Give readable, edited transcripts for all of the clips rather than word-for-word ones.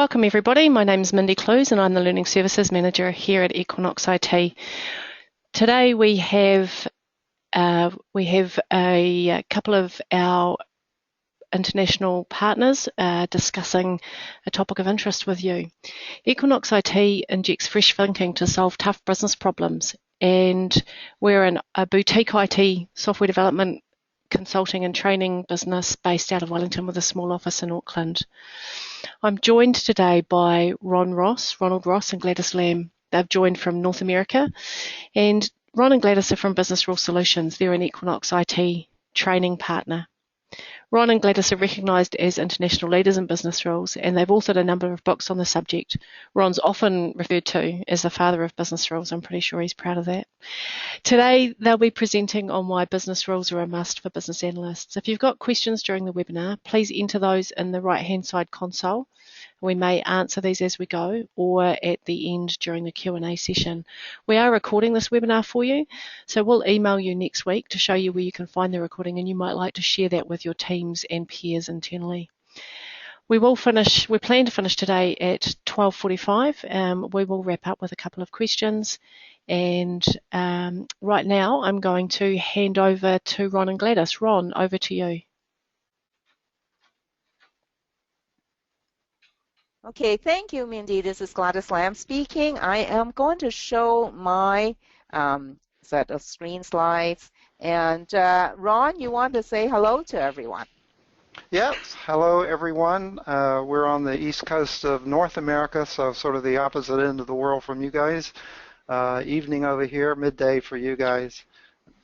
Welcome everybody, my name is Mindy Clues and I'm the Learning Services Manager here at Equinox IT. Today we have a couple of our international partners discussing a topic of interest with you. Equinox IT injects fresh thinking to solve tough business problems, and we're a boutique IT software development, consulting and training business based out of Wellington with a small office in Auckland. I'm joined today by Ronald Ross and Gladys Lamb. They've joined from North America, and Ron and Gladys are from Business Rule Solutions. They're an Equinox IT training partner. Ron and Gladys are recognised as international leaders in business rules, and they've authored a number of books on the subject. Ron's often referred to as the father of business rules. I'm pretty sure he's proud of that. Today, they'll be presenting on why business rules are a must for business analysts. If you've got questions during the webinar, please enter those in the right-hand side console. We may answer these as we go or at the end during the Q&A session. We are recording this webinar for you, so we'll email you next week to show you where you can find the recording, and you might like to share that with your teams and peers internally. We plan to finish today at 12:45. We will wrap up with a couple of questions, and right now I'm going to hand over to Ron and Gladys. Ron, over to you. Okay, thank you, Mindy. This is Gladys Lamb speaking. I am going to show my set of screen slides. And Ron, you want to say hello to everyone? Yes, hello everyone. We're on the east coast of North America, so sort of the opposite end of the world from you guys. Evening over here, midday for you guys.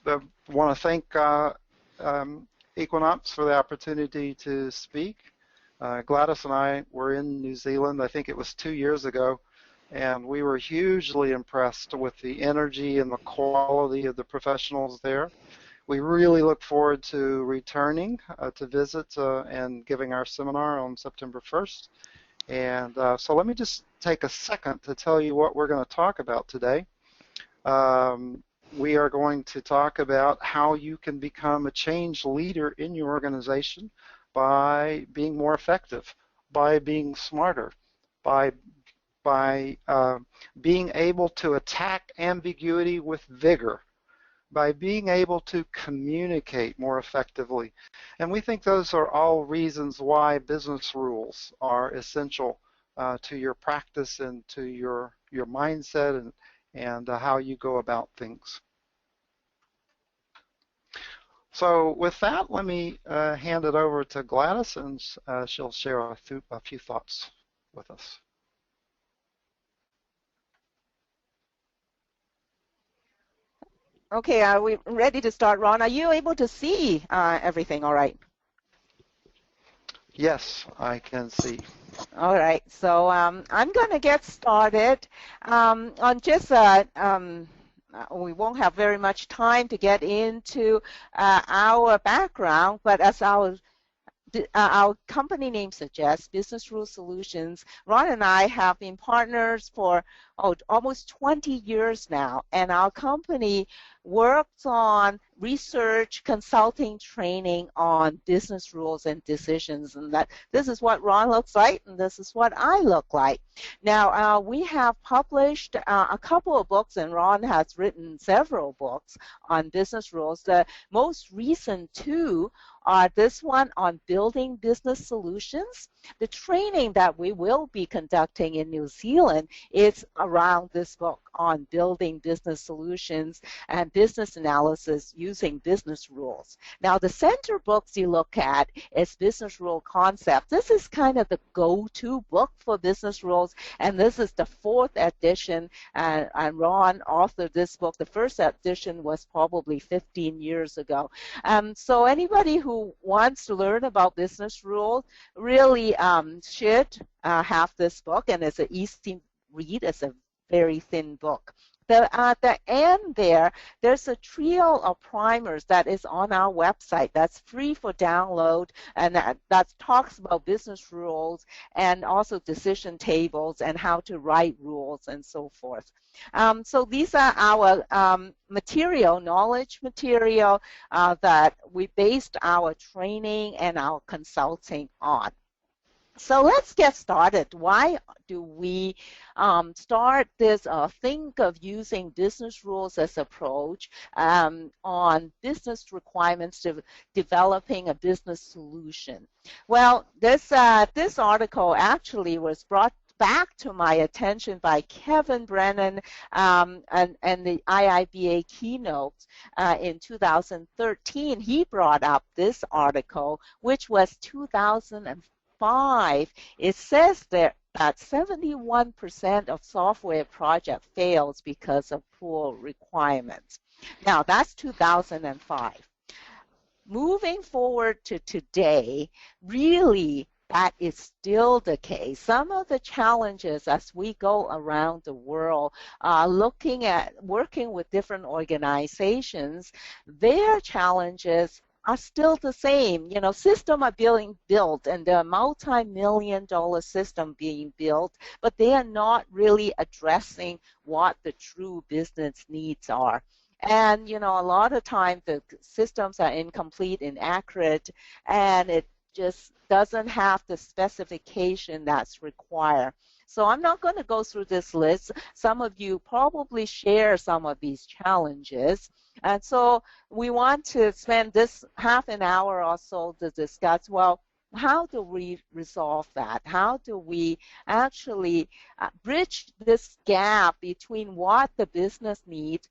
I want to thank Equinox for the opportunity to speak. Gladys and I were in New Zealand, I think it was 2 years ago, and we were hugely impressed with the energy and the quality of the professionals there. We really look forward to returning to visit and giving our seminar on September 1st. And so let me just take a second to tell you what we're going to talk about today. We are going to talk about how you can become a change leader in your organization by being more effective, by being smarter, by being able to attack ambiguity with vigor, by being able to communicate more effectively. And we think those are all reasons why business rules are essential to your practice and to your mindset and how you go about things. So with that, let me hand it over to Gladys, and she'll share a few thoughts with us. Okay, are we ready to start, Ron? Are you able to see everything all right? Yes, I can see. All right, so I'm going to get started on just we won't have very much time to get into our background, but as our company name suggests, Business Rule Solutions, Ron and I have been partners for almost 20 years now, and our company works on research, consulting, training on business rules and decisions, and that this is what Ron looks like, and this is what I look like. Now, we have published a couple of books, and Ron has written several books on business rules. The most recent two are this one on building business solutions. The training that we will be conducting in New Zealand is around this book on building business solutions and business analysis using business rules. Now, the center books you look at is Business Rule Concept. This is kind of the go-to book for business rules, and this is the 4th edition, and Ron authored this book. The first edition was probably 15 years ago. So anybody who wants to learn about business rules really should have this book, and it's an easy read. It's a very thin book. At the end there's a trio of primers that is on our website that's free for download, and that talks about business rules and also decision tables and how to write rules and so forth. So these are our knowledge material that we based our training and our consulting on. So let's get started. Why do we start this think of using business rules as approach on business requirements to developing a business solution? Well, this article actually was brought back to my attention by Kevin Brennan and the IIBA keynotes in 2013. He brought up this article, which was 2005. It says there that 71% of software project fails because of poor requirements. Now, that's 2005. Moving forward to today, really, that is still the case. Some of the challenges as we go around the world, looking at working with different organizations, their challenges are still the same. You know, systems are being built and there are multi-million-dollar systems being built, but they are not really addressing what the true business needs are. And, you know, a lot of times the systems are incomplete, inaccurate, and it just doesn't have the specification that's required. So I'm not going to go through this list. Some of you probably share some of these challenges. And so we want to spend this half an hour or so to discuss, well, how do we resolve that? How do we actually bridge this gap between what the business needs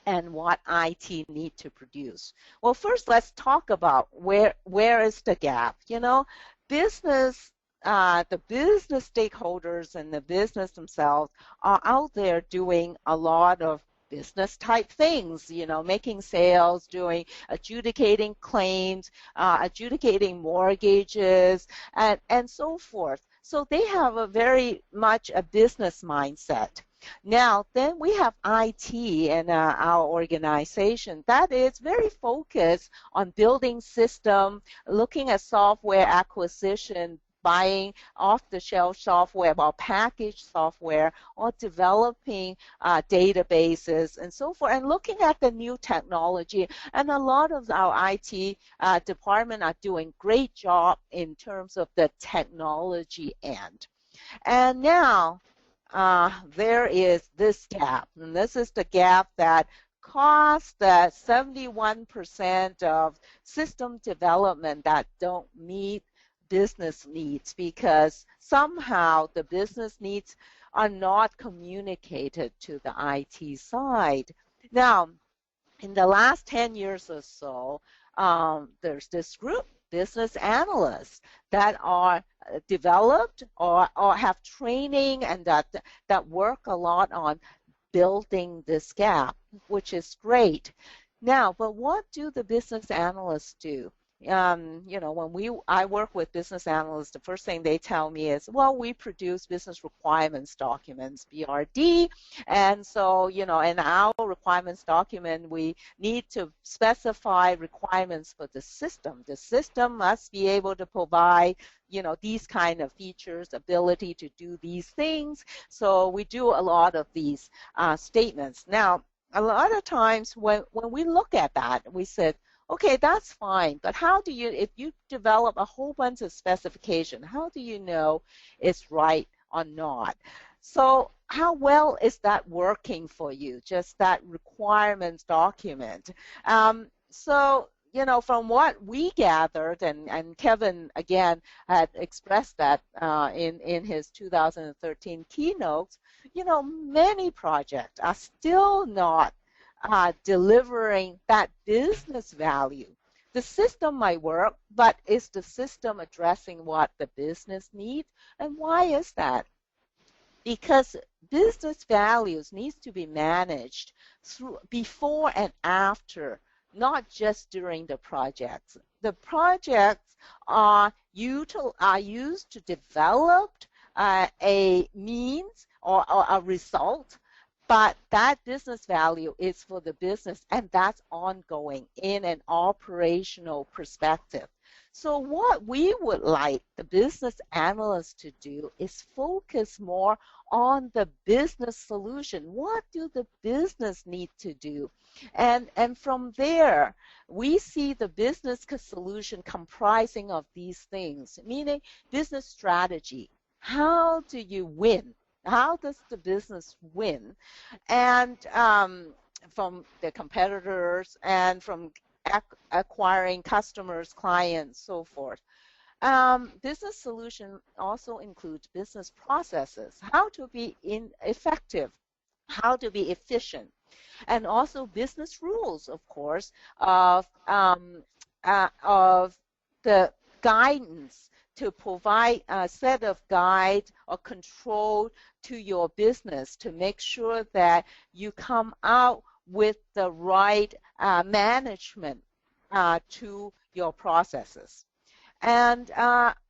and what IT need to produce? Well, first let's talk about where is the gap. You know, business, the business stakeholders and the business themselves are out there doing a lot of business type things, you know, making sales, adjudicating claims, adjudicating mortgages, and so forth. So they have a very much a business mindset. Now, then we have IT in our organization that is very focused on building system, looking at software acquisition, buying off-the-shelf software or packaged software, or developing databases and so forth, and looking at the new technology. And a lot of our IT department are doing great job in terms of the technology end. And now, there is this gap, and this is the gap that caused that 71% of system development that don't meet business needs, because somehow the business needs are not communicated to the IT side. Now, in the last 10 years or so, there's this group, business analysts, that are developed or have training and that work a lot on building this gap, which is great. Now, but what do the business analysts do? You know, when I work with business analysts, the first thing they tell me is, well, we produce business requirements documents, BRD, and so, you know, in our requirements document, we need to specify requirements for the system. The system must be able to provide, you know, these kind of features, ability to do these things. So we do a lot of these statements. Now, a lot of times when we look at that, we said, okay, that's fine, but how do you, if you develop a whole bunch of specification, how do you know it's right or not? So how well is that working for you, just that requirements document? So, you know, from what we gathered, and Kevin, again, had expressed that in his 2013 keynotes, you know, many projects are still not delivering that business value. The system might work, but is the system addressing what the business needs? And why is that? Because business values needs to be managed through before and after, not just during the projects. The projects are used to develop a means or a result, but that business value is for the business, and that's ongoing in an operational perspective. So what we would like the business analyst to do is focus more on the business solution. What do the business need to do? And from there, we see the business solution comprising of these things, meaning business strategy. How do you win? How does the business win? And from the competitors and from acquiring customers, clients, so forth. Business solution also includes business processes, how to be effective, how to be efficient, and also business rules, of course, of the guidance to provide a set of guide or control to your business to make sure that you come out with the right management to your processes. And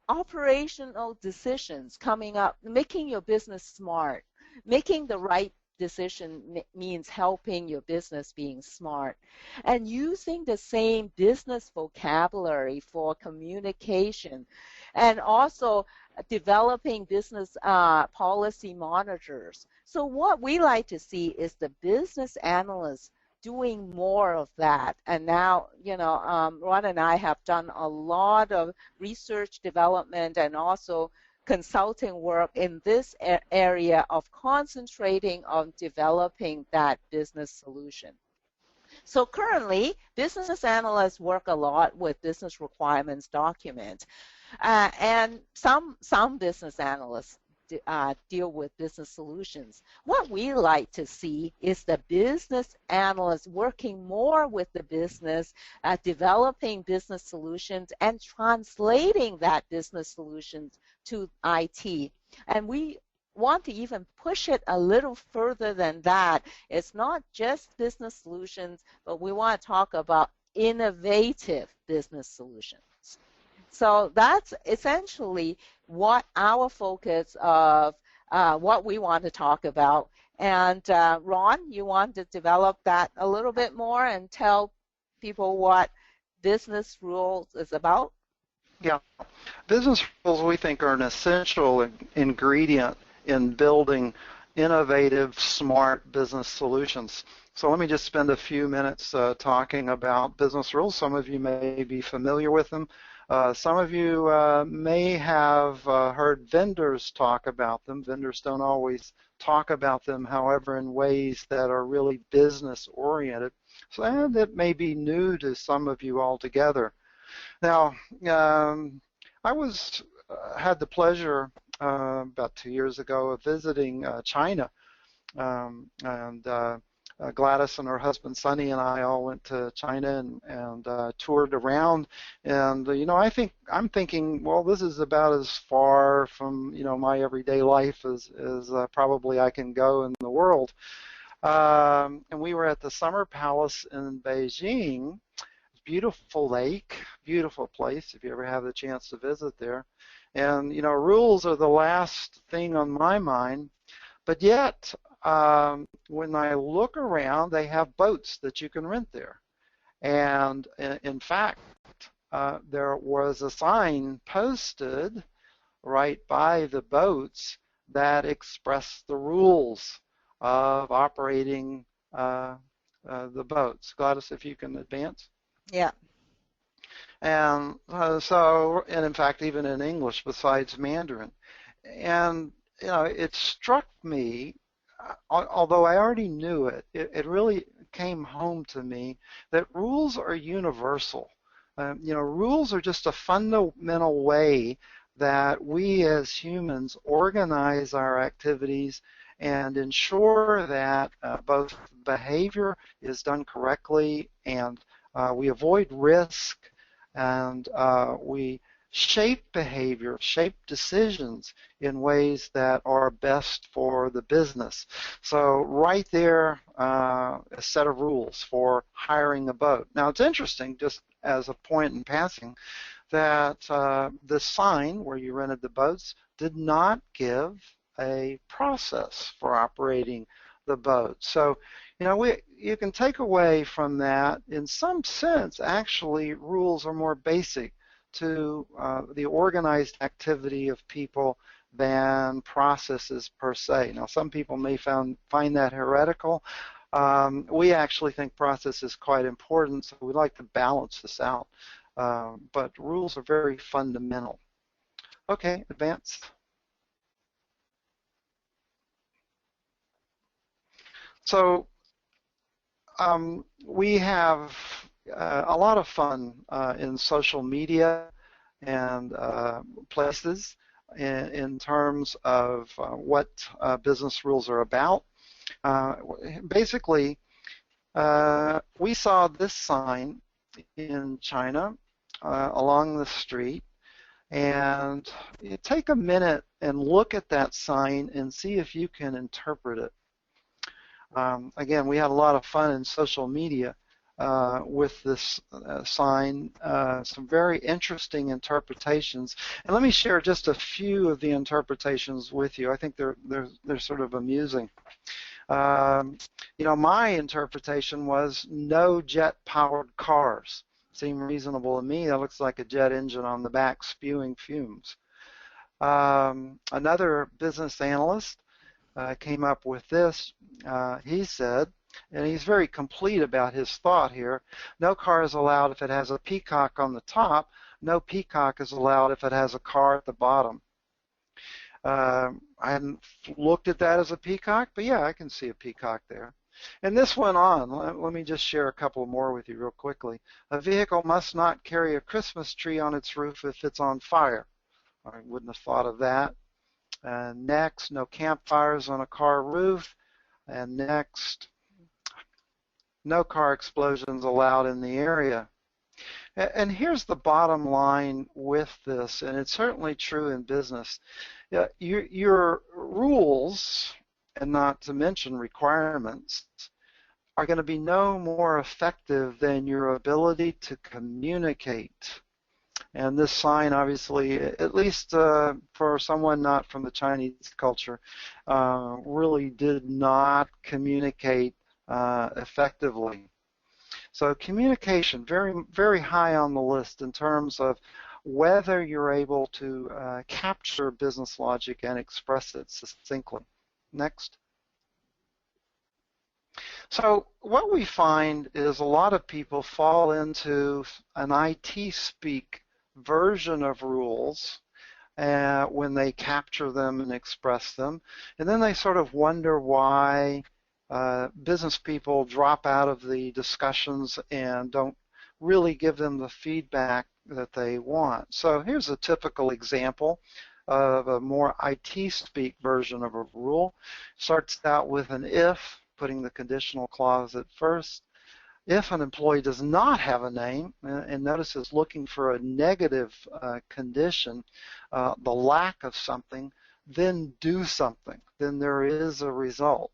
operational decisions coming up, making your business smart, making the right decision means helping your business being smart, and using the same business vocabulary for communication, and also developing business policy monitors. So what we like to see is the business analysts doing more of that. And now, Ron and I have done a lot of research development and also consulting work in this area of concentrating on developing that business solution. So currently, business analysts work a lot with business requirements documents, and some business analysts deal with business solutions. What we like to see is the business analysts working more with the business, developing business solutions and translating that business solutions to IT. And we want to even push it a little further than that. It's not just business solutions, but we want to talk about innovative business solutions. So that's essentially what our focus of what we want to talk about. And Ron, you want to develop that a little bit more and tell people what business rules is about? Yeah. Business rules, we think, are an essential ingredient in building innovative, smart business solutions. So let me just spend a few minutes talking about business rules. Some of you may be familiar with them. Some of you may have heard vendors talk about them. Vendors don't always talk about them, however, in ways that are really business-oriented. So that may be new to some of you altogether. Now, I had the pleasure about 2 years ago of visiting China, and Gladys and her husband Sonny and I all went to China and toured around, and I'm thinking, well, this is about as far from my everyday life as probably I can go in the world. And we were at the Summer Palace in Beijing. Beautiful lake, beautiful place if you ever have the chance to visit there. And rules are the last thing on my mind, but yet when I look around, they have boats that you can rent there. And in fact, there was a sign posted right by the boats that expressed the rules of operating the boats. Gladys, if you can advance. Yeah. And and in fact, even in English besides Mandarin. And, it struck me, although I already knew it, it really came home to me that rules are universal. Rules are just a fundamental way that we as humans organize our activities and ensure that both behavior is done correctly and we avoid risk, and we shape behavior, shape decisions in ways that are best for the business. So right there, a set of rules for hiring a boat. Now it's interesting, just as a point in passing, that the sign where you rented the boats did not give a process for operating the boat. So you can take away from that, in some sense, actually, rules are more basic to the organized activity of people than processes per se. Now, some people may find that heretical. We actually think process is quite important, so we like to balance this out. But rules are very fundamental. Okay, advance. So we have a lot of fun in social media and places in terms of what business rules are about. Basically, we saw this sign in China along the street, and you take a minute and look at that sign and see if you can interpret it. Again, we had a lot of fun in social media with this sign, some very interesting interpretations. And let me share just a few of the interpretations with you. I think they're sort of amusing. You know, my interpretation was no jet-powered cars. Seemed reasonable to me. That looks like a jet engine on the back spewing fumes. Another business analyst came up with this. He said, and he's very complete about his thought here, no car is allowed if it has a peacock on the top. No peacock is allowed if it has a car at the bottom. I hadn't looked at that as a peacock, but yeah, I can see a peacock there. And this went on. Let me just share a couple more with you real quickly. A vehicle must not carry a Christmas tree on its roof if it's on fire. I wouldn't have thought of that. Next, no campfires on a car roof. And next, no car explosions allowed in the area. And here's the bottom line with this, and it's certainly true in business. Your rules, and not to mention requirements, are going to be no more effective than your ability to communicate. And this sign, obviously, at least for someone not from the Chinese culture, really did not communicate effectively. So communication, very, very high on the list in terms of whether you're able to capture business logic and express it succinctly. Next. So what we find is a lot of people fall into an IT speak version of rules when they capture them and express them, and then they sort of wonder why business people drop out of the discussions and don't really give them the feedback that they want. So here's a typical example of a more IT speak version of a rule. Starts out with an if, putting the conditional clause at first. If an employee does not have a name, and notice it's looking for a negative condition, the lack of something, then do something. Then there is a result.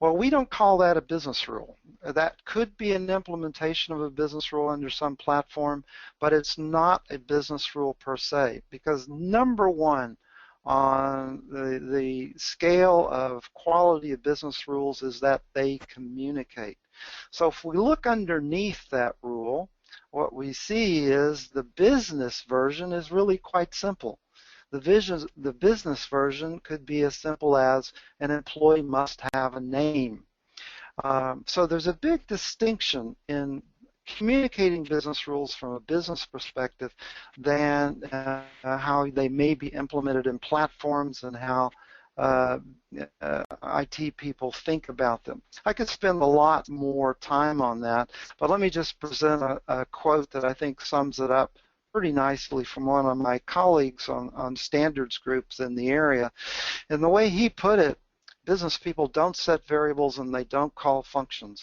Well, we don't call that a business rule. That could be an implementation of a business rule under some platform, but it's not a business rule per se, because number one on the scale of quality of business rules is that they communicate. So if we look underneath that rule, what we see is the business version is really quite simple. The business version could be as simple as an employee must have a name. So there's a big distinction in communicating business rules from a business perspective than how they may be implemented in platforms and how IT people think about them. I could spend a lot more time on that, but let me just present a quote that I think sums it up pretty nicely from one of my colleagues on standards groups in the area. And the way he put it, business people don't set variables and they don't call functions.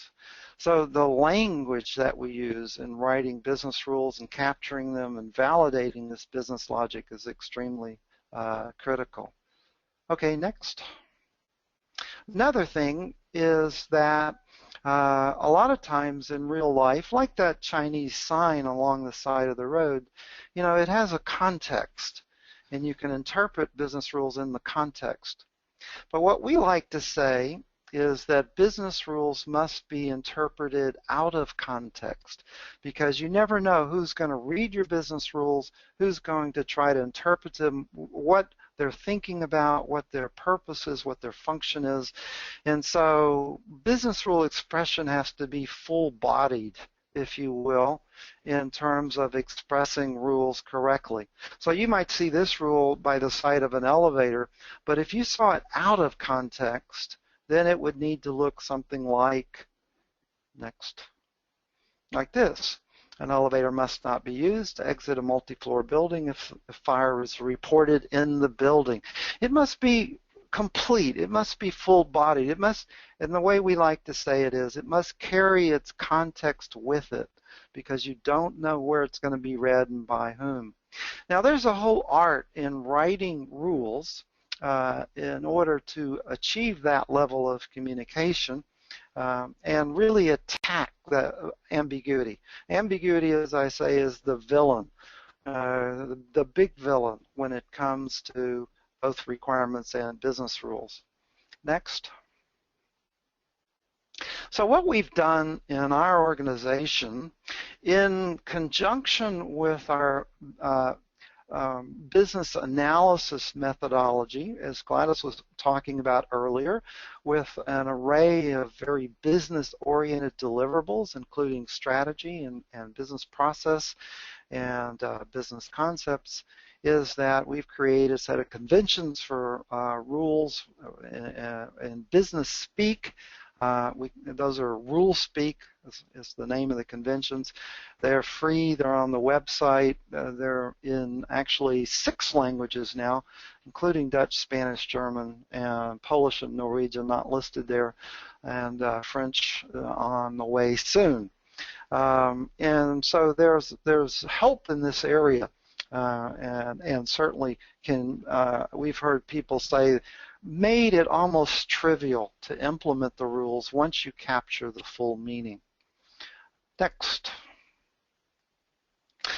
So the language that we use in writing business rules and capturing them and validating this business logic is extremely critical. Okay, next. Another thing is that a lot of times in real life, like that Chinese sign along the side of the road, you know, it has a context, and you can interpret business rules in the context. But what we like to say is that business rules must be interpreted out of context, because you never know who's going to read your business rules, who's going to try to interpret them, what they're thinking about, what their purpose is, what their function is. And so business rule expression has to be full-bodied, if you will, in terms of expressing rules correctly. So you might see this rule by the side of an elevator, but if you saw it out of context, then it would need to look something like, next, like this. An elevator must not be used to exit a multi-floor building if fire is reported in the building. It must be complete. It must be full-bodied. It must, and the way we like to say it is, it must carry its context with it, because you don't know where it's going to be read and by whom. Now, there's a whole art in writing rules in order to achieve that level of communication and really attack the ambiguity. Ambiguity, as I say, is the villain, the big villain when it comes to both requirements and business rules. Next. So what we've done in our organization, in conjunction with our business analysis methodology, as Gladys was talking about earlier, with an array of very business-oriented deliverables, including strategy and business process and business concepts, is that we've created a set of conventions for rules in business speak. Those are rule speak, is the name of the conventions. They're free. They're on the website. They're in actually 6 languages now, including Dutch, Spanish, German, and Polish and Norwegian, not listed there, and French on the way soon. And so there's help in this area, and certainly we've heard people say, made it almost trivial to implement the rules once you capture the full meaning. Next.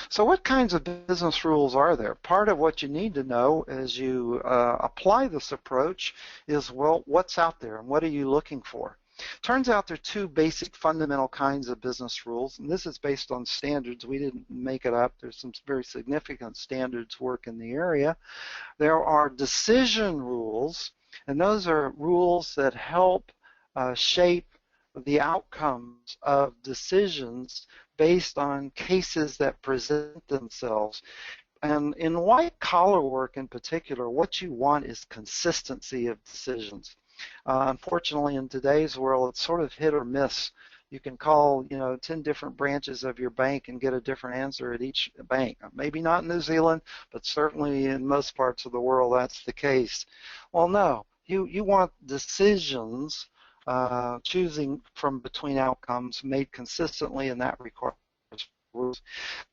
So what kinds of business rules are there? Part of what you need to know as you apply this approach is, well, what's out there and what are you looking for? Turns out there are 2 basic fundamental kinds of business rules, and this is based on standards. We didn't make it up. There's some very significant standards work in the area. There are decision rules, and those are rules that help shape the outcomes of decisions based on cases that present themselves. And in white-collar work in particular, what you want is consistency of decisions. Unfortunately, in today's world, it's sort of hit or miss. You can call, 10 different branches of your bank and get a different answer at each bank. Maybe not in New Zealand, but certainly in most parts of the world that's the case. Well, no, you want decisions, choosing from between outcomes made consistently, and that requires rules.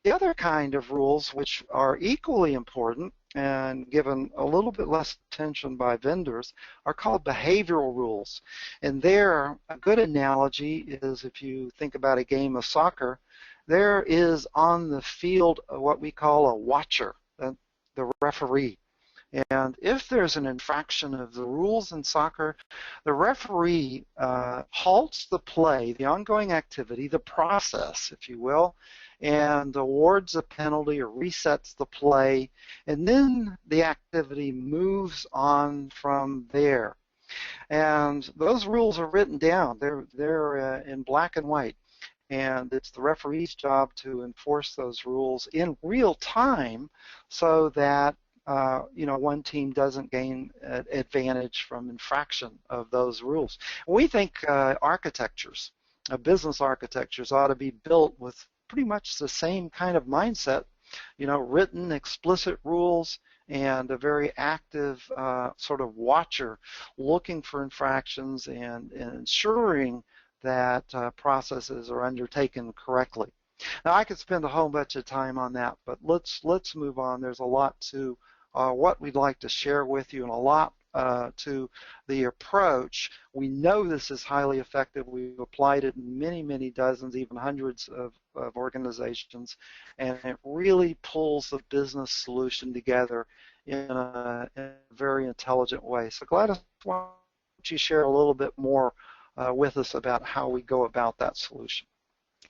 The other kind of rules, which are equally important and given a little bit less attention by vendors, are called behavioral rules. And there, a good analogy is, if you think about a game of soccer, there is on the field what we call a watcher, the referee. And if there's an infraction of the rules in soccer, the referee halts the play, the ongoing activity, the process, if you will, and awards a penalty or resets the play, and then the activity moves on from there. And those rules are written down. They're in black and white. And it's the referee's job to enforce those rules in real time so that one team doesn't gain advantage from infraction of those rules. We think architectures, business architectures, ought to be built with pretty much the same kind of mindset, written explicit rules and a very active sort of watcher looking for infractions and ensuring that processes are undertaken correctly. Now, I could spend a whole bunch of time on that, but let's move on. There's a lot to what we'd like to share with you, and a lot to the approach. We know this is highly effective. We've applied it in many, many dozens, even hundreds of organizations, and it really pulls the business solution together in a very intelligent way. So Gladys, why you share a little bit more with us about how we go about that solution?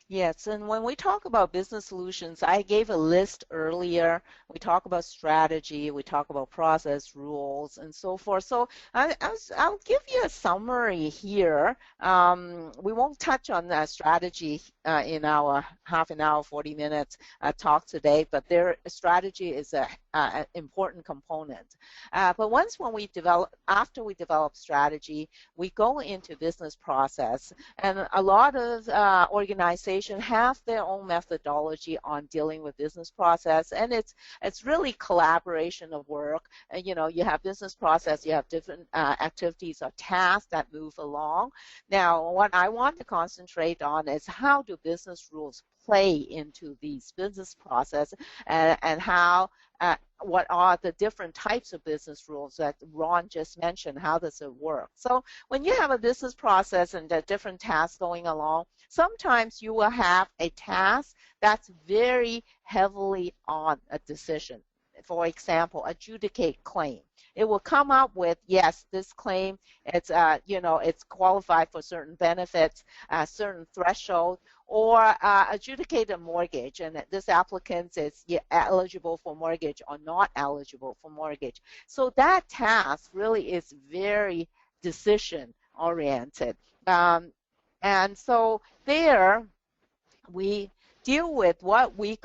Yes, and when we talk about business solutions, I gave a list earlier. We talk about strategy, we talk about process, rules, and so forth. So I'll give you a summary here. We won't touch on strategy in our half an hour, 40 minutes talk today, but their strategy is an important component. But after we develop strategy, we go into business process, and a lot of organizations have their own methodology on dealing with business process, and it's really collaboration of work. You know, you have business process, you have different activities or tasks that move along. Now, what I want to concentrate on is how do business rules play into these business process, and how what are the different types of business rules that Ron just mentioned? How does it work? So when you have a business process and the different tasks going along, sometimes you will have a task that's very heavily on a decision. For example, adjudicate claim. It will come up with, yes, this claim, it's it's qualified for certain benefits, certain threshold, or adjudicate a mortgage, and this applicant is eligible for mortgage or not eligible for mortgage. So that task really is very decision oriented. And so there we deal with what we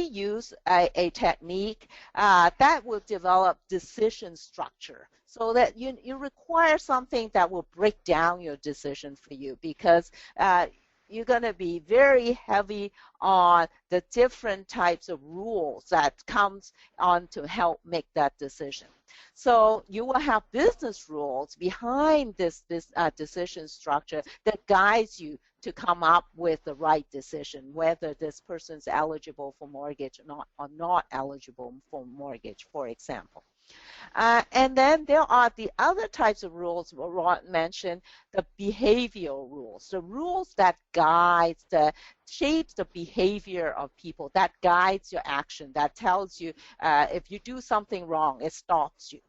use a technique that will develop decision structure, so that you require something that will break down your decision for you, because you're going to be very heavy on the different types of rules that comes on to help make that decision. So you will have business rules behind this decision structure that guides you to come up with the right decision, whether this person's eligible for mortgage or not eligible for mortgage, for example. And then there are the other types of rules Ron mentioned, the behavioral rules, the rules that shapes the behavior of people, that guides your action, that tells you if you do something wrong, it stops you.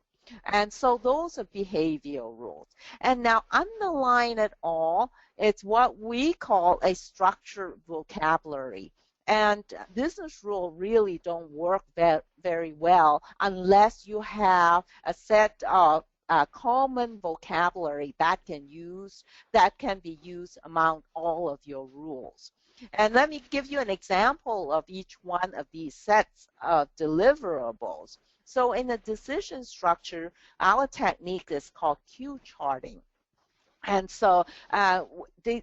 And so those are behavioral rules. And now underlying it all, it's what we call a structured vocabulary. And business rules really don't work very well unless you have a set of common vocabulary that can be used among all of your rules. And let me give you an example of each one of these sets of deliverables. So in the decision structure, our technique is called cue charting. And so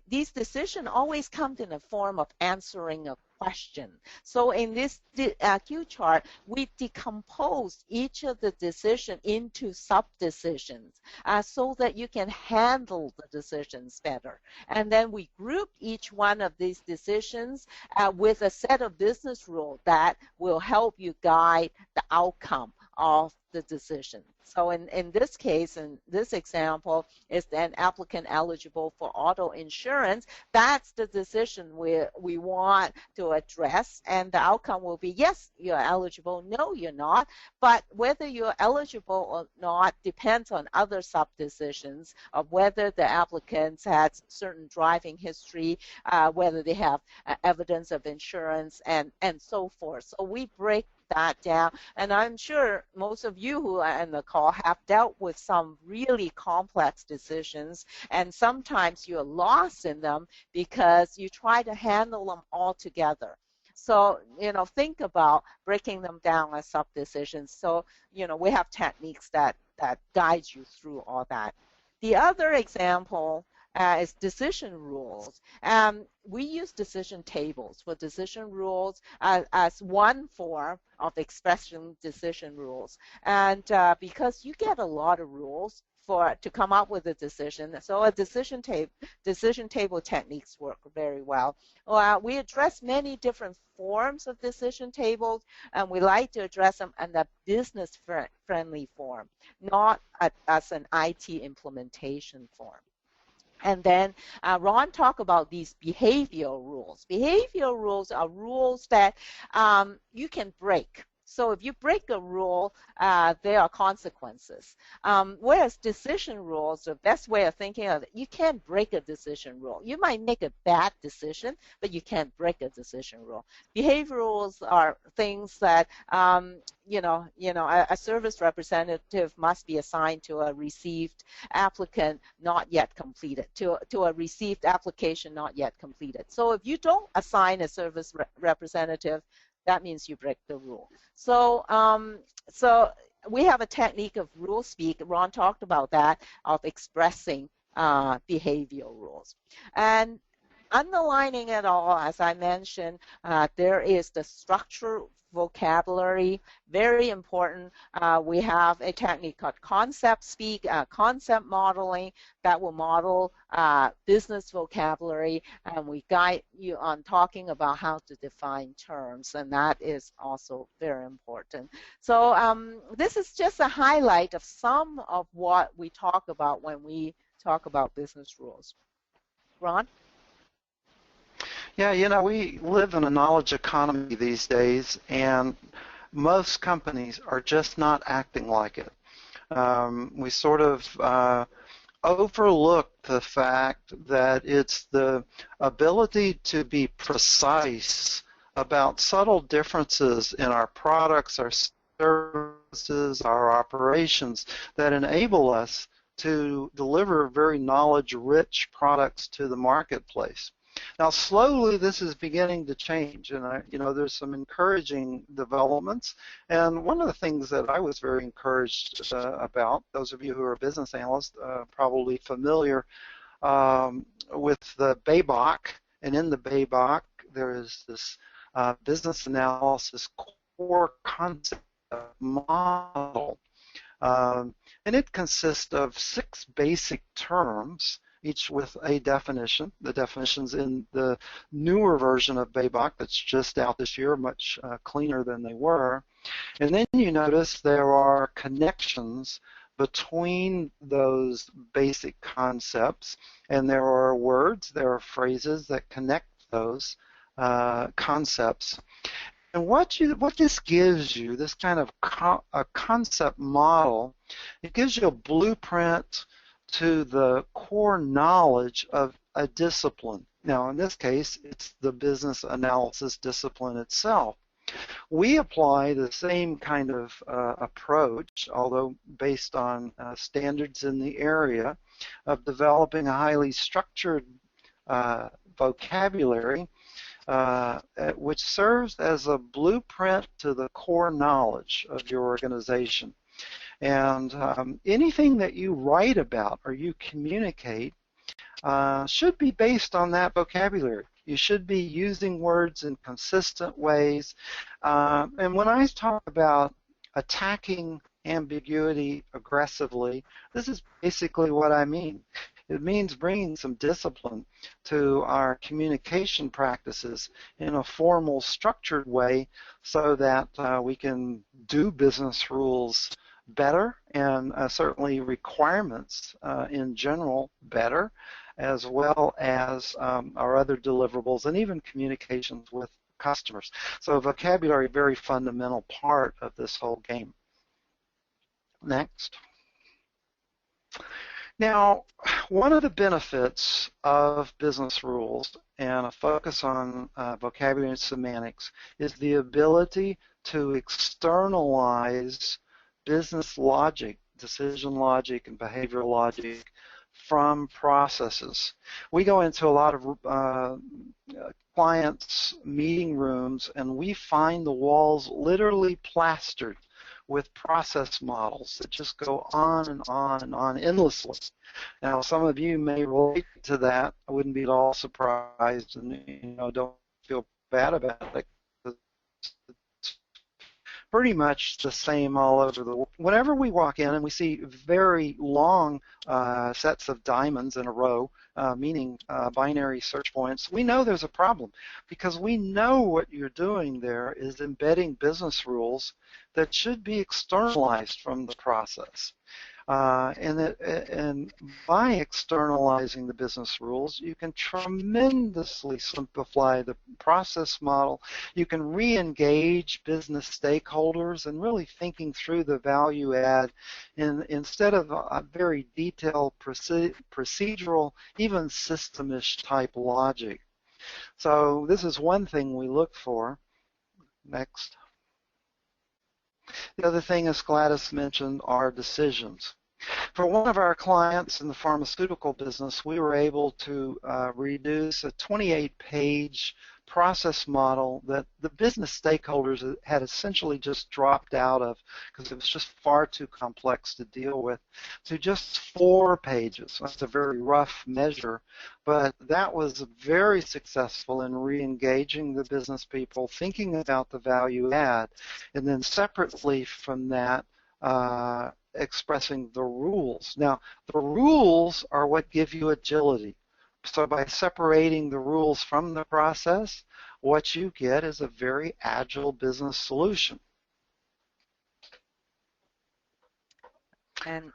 these decisions always come in the form of answering a question. So in this cue chart, we decompose each of the decision into sub-decisions so that you can handle the decisions better. And then we group each one of these decisions with a set of business rules that will help you guide the outcome of the decision. So in this case, in this example, is an applicant eligible for auto insurance. That's the decision we want to address, and the outcome will be, yes, you're eligible, no, you're not. But whether you're eligible or not depends on other sub-decisions of whether the applicants had certain driving history, whether they have evidence of insurance, and so forth. So we break that down, and I'm sure most of you who are in the call have dealt with some really complex decisions, and sometimes you're lost in them because you try to handle them all together. So, think about breaking them down as sub-decisions. So, we have techniques that guide you through all that. The other example is decision rules. We use decision tables for decision rules as one form of expressing decision rules. And because you get a lot of rules to come up with a decision, so a decision table techniques work very well. We address many different forms of decision tables, and we like to address them in a business-friendly form, not as an IT implementation form. And then Ron talked about these behavioral rules. Behavioral rules are rules that you can break. So if you break a rule, there are consequences. Whereas decision rules, the best way of thinking of it, you can't break a decision rule. You might make a bad decision, but you can't break a decision rule. Behavior rules are things that a service representative must be assigned to a received applicant not yet completed, to a received application not yet completed. So if you don't assign a service representative, that means you break the rule. So we have a technique of rule speak. Ron talked about that, of expressing behavioral rules. And underlining it all, as I mentioned, there is the structure vocabulary, very important. We have a technique called concept speak, concept modeling, that will model business vocabulary, and we guide you on talking about how to define terms, and that is also very important. So this is just a highlight of some of what we talk about when we talk about business rules. Ron? Yeah, we live in a knowledge economy these days, and most companies are just not acting like it. We sort of overlook the fact that it's the ability to be precise about subtle differences in our products, our services, our operations that enable us to deliver very knowledge-rich products to the marketplace. Now, slowly, this is beginning to change, and there's some encouraging developments. And one of the things that I was very encouraged about, those of you who are business analysts, probably familiar with the BABOK, and in the BABOK, there is this business analysis core concept model, and it consists of 6 basic terms, each with a definition. The definition's in the newer version of BABOK that's just out this year, much cleaner than they were. And then you notice there are connections between those basic concepts, and there are words, there are phrases that connect those concepts. And what this gives you, this kind of a concept model, it gives you a blueprint to the core knowledge of a discipline. Now, in this case, it's the business analysis discipline itself. We apply the same kind of approach, although based on standards in the area of developing a highly structured vocabulary, which serves as a blueprint to the core knowledge of your organization. And anything that you write about or you communicate should be based on that vocabulary. You should be using words in consistent ways. And when I talk about attacking ambiguity aggressively, this is basically what I mean. It means bringing some discipline to our communication practices in a formal, structured way so that we can do business rules better, and certainly requirements in general better, as well as our other deliverables and even communications with customers. So vocabulary, a very fundamental part of this whole game. Next. Now, one of the benefits of business rules and a focus on vocabulary and semantics is the ability to externalize business logic, decision logic, and behavioral logic from processes. We go into a lot of clients' meeting rooms, and we find the walls literally plastered with process models that just go on and on and on endlessly. Now, some of you may relate to that. I wouldn't be at all surprised, and don't feel bad about it. It's pretty much the same all over the world. Whenever we walk in and we see very long sets of diamonds in a row, meaning binary search points, we know there's a problem, because we know what you're doing there is embedding business rules that should be externalized from the process. And by externalizing the business rules, you can tremendously simplify the process model. You can re-engage business stakeholders and really thinking through the value add instead of a very detailed procedural, even systemish type logic. So this is one thing we look for. Next. The other thing, as Gladys mentioned, are decisions. For one of our clients in the pharmaceutical business, we were able to reduce a 28-page process model that the business stakeholders had essentially just dropped out of because it was just far too complex to deal with, to just 4 pages. That's a very rough measure, but that was very successful in re-engaging the business people, thinking about the value add, and then separately from that, expressing the rules. Now, the rules are what give you agility. So by separating the rules from the process, what you get is a very agile business solution. And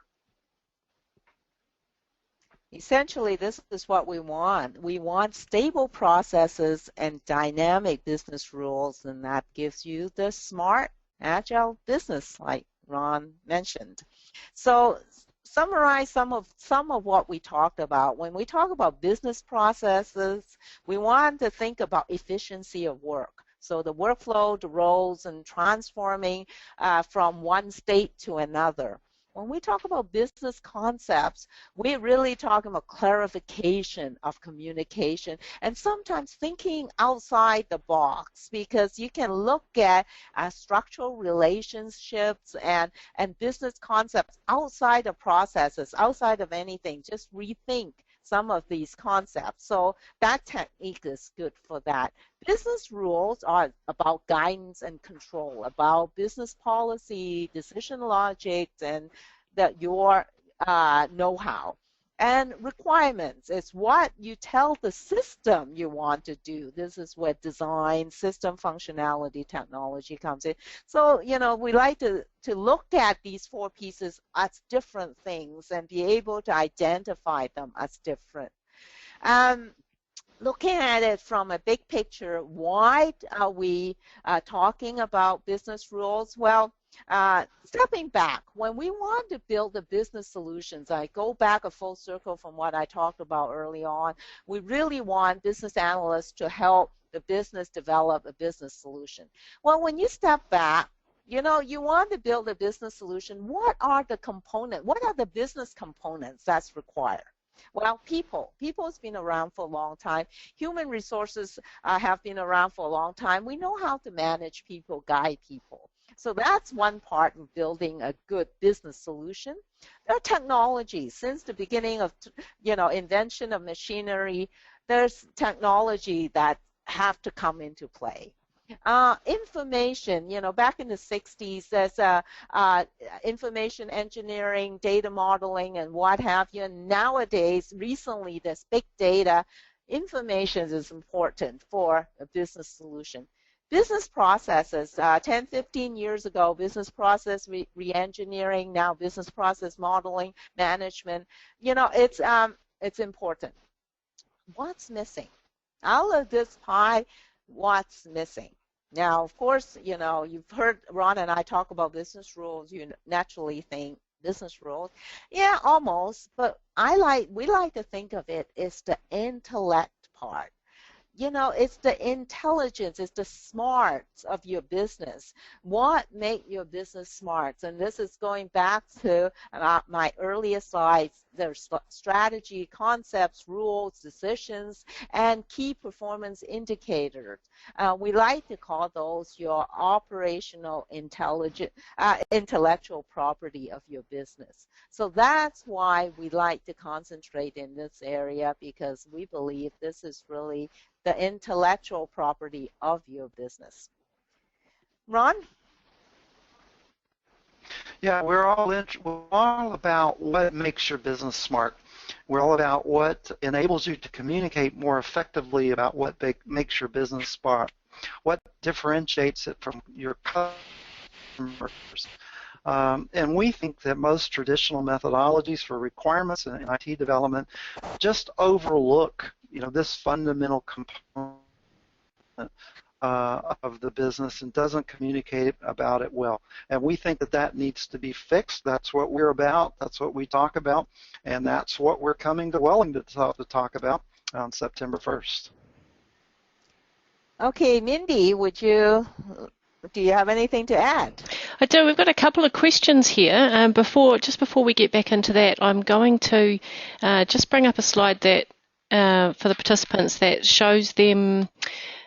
essentially, this is what we want. We want stable processes and dynamic business rules, and that gives you the smart, agile business, like Ron mentioned. So summarize some of what we talked about. When we talk about business processes, we want to think about efficiency of work. So the workflow, the roles, and transforming from one state to another. When we talk about business concepts, we're really talking about clarification of communication and sometimes thinking outside the box, because you can look at structural relationships and business concepts outside of processes, outside of anything. Just rethink some of these concepts. So that technique is good for that. Business rules are about guidance and control, about business policy, decision logic, and your know-how. And requirements is what you tell the system you want to do. This is where design, system functionality, technology comes in. So, we like to look at these 4 pieces as different things and be able to identify them as different. Looking at it from a big picture, why are we talking about business rules? Well, stepping back, when we want to build the business solutions, I go back a full circle from what I talked about early on. We really want business analysts to help the business develop a business solution. Well, when you step back, you want to build a business solution. What are the components? What are the business components that's required? Well, people. People's been around for a long time. Human resources have been around for a long time. We know how to manage people, guide people. So that's one part of building a good business solution. There are technologies. Since the beginning of, invention of machinery, there's technology that have to come into play. Information, back in the 60s, there's information engineering, data modeling, and what have you. And nowadays, recently, there's big data. Information is important for a business solution. Business processes, 10, 15 years ago, business process re-engineering, now business process modeling, management, it's important. What's missing? Out of this pie, what's missing? Now, of course, you've heard Ron and I talk about business rules. You naturally think business rules. Yeah, almost, but we like to think of it as the intellect part. It's the intelligence, it's the smarts of your business. What make your business smart? And this is going back to my earlier slides. There's strategy, concepts, rules, decisions, and key performance indicators. We like to call those your operational intellectual property of your business. So that's why we like to concentrate in this area, because we believe this is really the intellectual property of your business. Ron? Yeah, we're all about what makes your business smart. We're all about what enables you to communicate more effectively about what makes your business smart, what differentiates it from your customers. And we think that most traditional methodologies for requirements in IT development just overlook, this fundamental component of the business and doesn't communicate about it well. And we think that that needs to be fixed. That's what we're about. That's what we talk about. And that's what we're coming to Wellington to talk about on September 1st. Okay, Mindy, do you have anything to add? I do. We've got a couple of questions here. Just before we get back into that, I'm going to just bring up a slide that for the participants that shows them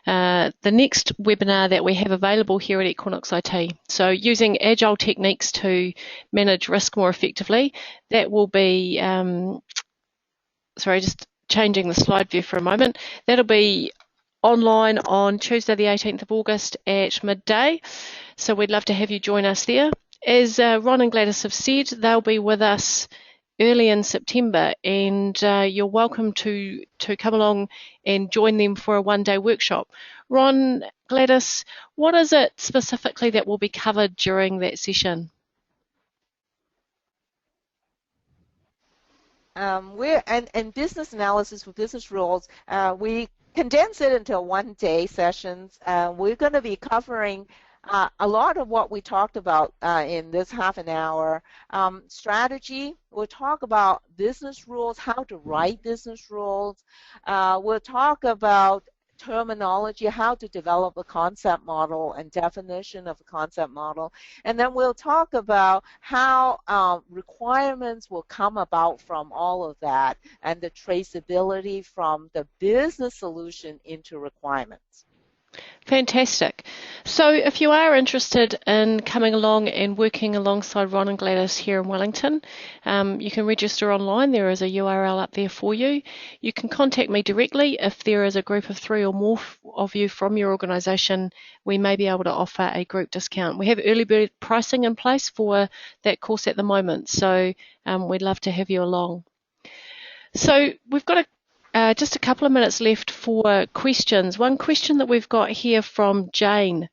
the next webinar that we have available here at Equinox IT. So using agile techniques to manage risk more effectively. That will be, sorry, just changing the slide view for a moment. That'll be online on Tuesday the 18th of August at midday. So we'd love to have you join us there. As Ron and Gladys have said, they'll be with us early in September, and you're welcome to come along and join them for a one-day workshop. Ron, Gladys, what is it specifically that will be covered during that session? And business analysis for business rules, we condense it into one-day sessions. We're going to be covering a lot of what we talked about in this half an hour. Strategy, we'll talk about business rules, how to write business rules. We'll talk about terminology, how to develop a concept model and definition of a concept model. And then we'll talk about how requirements will come about from all of that and the traceability from the business solution into requirements. Fantastic. So if you are interested in coming along and working alongside Ron and Gladys here in Wellington, you can register online. There is a URL up there for you. You can contact me directly. If there is a group of 3 or more of you from your organisation, we may be able to offer a group discount. We have early bird pricing in place for that course at the moment, so we'd love to have you along. So we've got just a couple of minutes left for questions. One question that we've got here from Jane.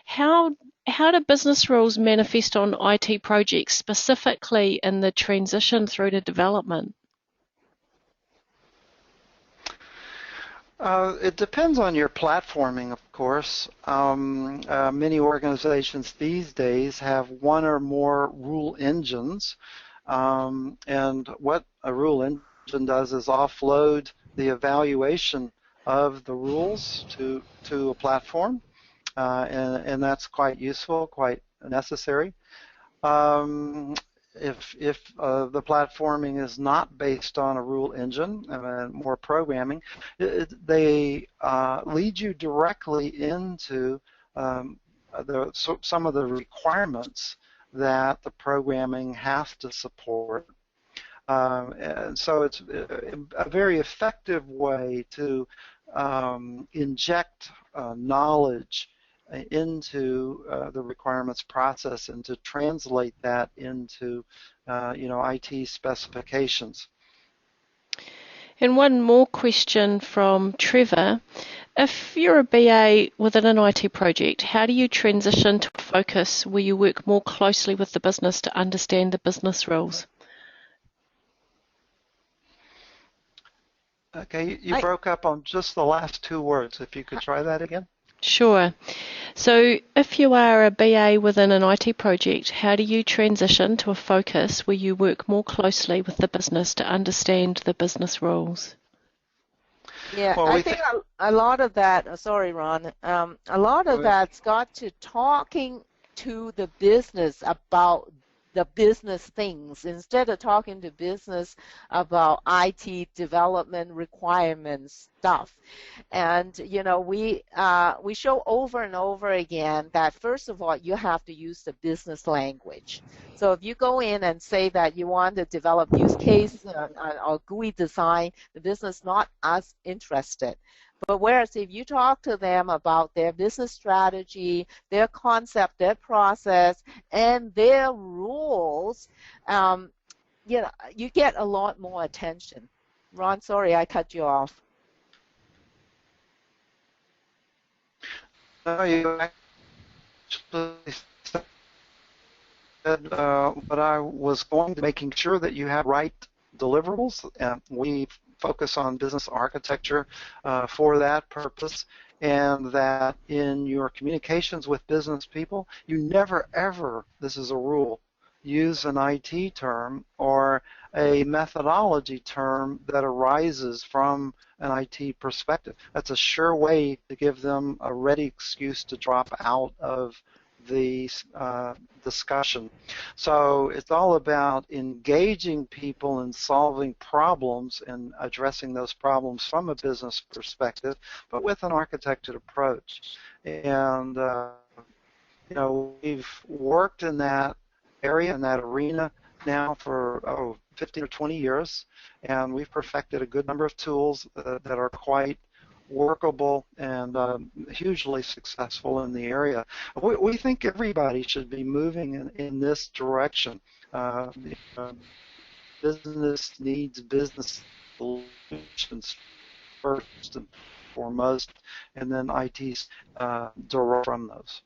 How do business rules manifest on IT projects, specifically in the transition through to development? It depends on your platforming, of course. Many organizations these days have one or more rule engines, and what a rule engine does is offload the evaluation of the rules to a platform, and that's quite useful, quite necessary. If the platforming is not based on a rule engine and more programming, they lead you directly into some of the requirements that the programming has to support. And so it's a very effective way to inject knowledge into the requirements process and to translate that into IT specifications. And one more question from Trevor. If you're a BA within an IT project, how do you transition to a focus where you work more closely with the business to understand the business rules? Okay, you broke up on just the last 2 words. If you could try that again. Sure. So if you are a BA within an IT project, how do you transition to a focus where you work more closely with the business to understand the business rules? Yeah, well, I think a lot of that, sorry, Ron, a lot of that's got to talking to the business about the business things instead of talking to business about IT development requirements stuff. And we show over and over again that first of all you have to use the business language. So if you go in and say that you want to develop use case or GUI design, the business not as interested. But whereas if you talk to them about their business strategy, their concept, their process, and their rules, you get a lot more attention. Ron, sorry, I cut you off. No, you actually but I was going to making sure that you have right deliverables. And we focus on business architecture for that purpose, and that in your communications with business people, you never ever, this is a rule, use an IT term or a methodology term that arises from an IT perspective. That's a sure way to give them a ready excuse to drop out of the discussion. So it's all about engaging people in solving problems and addressing those problems from a business perspective, but with an architected approach. And we've worked in that area, in that arena now for 15 or 20 years, and we've perfected a good number of tools that are quite workable and hugely successful in the area. We think everybody should be moving in this direction. Business needs business solutions first and foremost, and then IT's derive from those.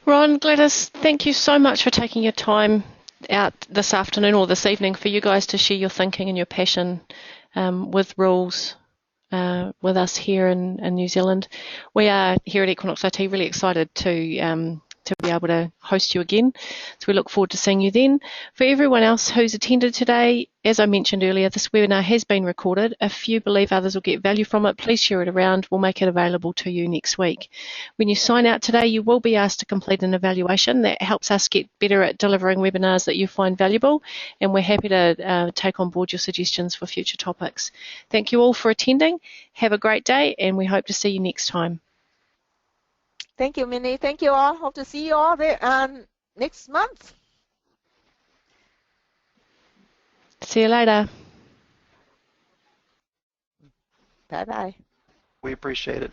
Ron, Gladys, thank you so much for taking your time out this afternoon or this evening for you guys to share your thinking and your passion with rules with us here in New Zealand. We are here at Equinox IT really excited to be able to host you again. So we look forward to seeing you then. For everyone else who's attended today, as I mentioned earlier, this webinar has been recorded. If you believe others will get value from it, please share it around. We'll make it available to you next week. When you sign out today, you will be asked to complete an evaluation that helps us get better at delivering webinars that you find valuable, and we're happy to take on board your suggestions for future topics. Thank you all for attending. Have a great day, and we hope to see you next time. Thank you, Minnie. Thank you all. Hope to see you all there next month. See you later. Bye-bye. We appreciate it.